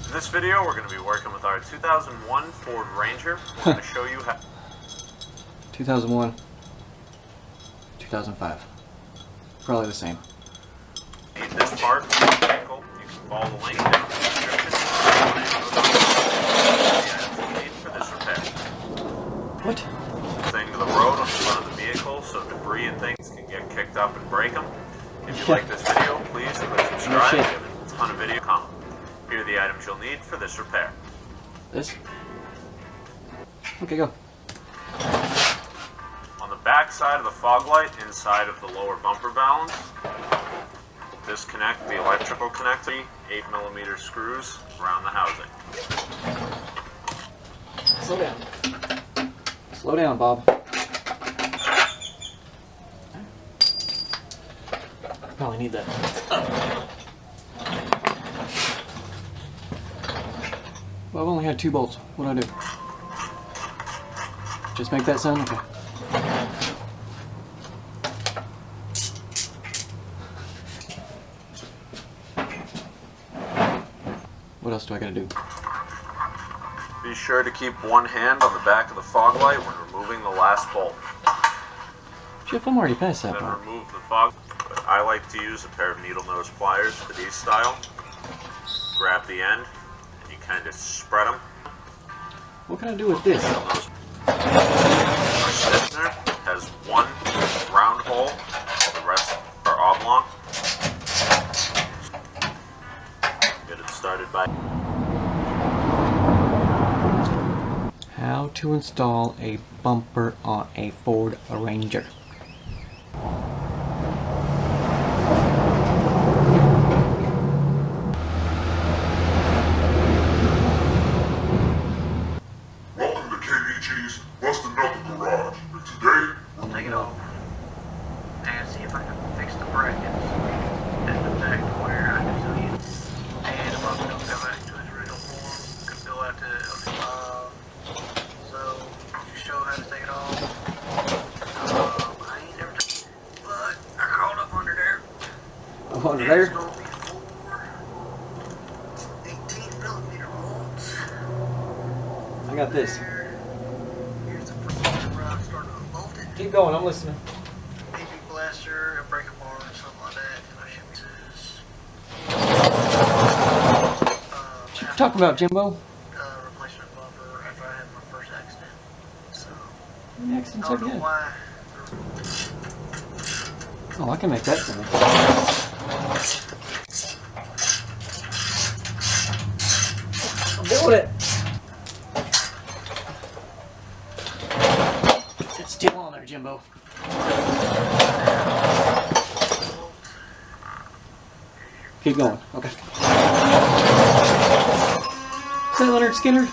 In this video, we're going to be working with our 2001 Ford Ranger. We're going to show you how... 2001, 2005. Probably the same. Need this part for the vehicle. You can follow the link in the description. Need for this repair. What? Thing to the road on the front of the vehicle so debris and things can get kicked up and break them. If you like this video, please click subscribe. We have a ton of video coming. Here are the items you'll need for this repair. This? Okay, go. On the back side of the fog light, inside of the lower bumper valance, disconnect the electrical connector, 8mm screws around the housing. Slow down. Slow down, Bob. Probably need that. Well, I've only had 2 bolts. What do I do? Just make that sound? Okay. What else do I gotta do? Be sure to keep one hand on the back of the fog light when removing the last bolt. Jeff, I'm already past that Then part. remove the fog. But I like to use a pair of needle nose pliers for these style. Grab the end and you kind of spread them. What can I do with this? Needle nose stiffener has one round hole, while the rest are oblong. Get it started by How to install a bumper on a Ford Ranger. Welcome to KBG's Busted Knuckle Garage. And today, We'll take it off and see if I can fix the brackets and the back where I can see it. And if I can go back to its original form, can fill out the so just show how to take it off. I ain't never taken it, but I crawled up under there. Under It's there? gonna be 4 18mm bolts. I got this. Here's the first one where I started to bolt it. Keep going, I'm listening. Maybe blaster, a breaker bar, or something like that. And I should be What you talking about, Jimbo? replacement bumper after I had my first accident. So The accident's I don't know again. why. Oh, I can make that sound. I'm doing it. It's still on there, Jimbo. Keep going. Okay. Is that Leonard Skinner?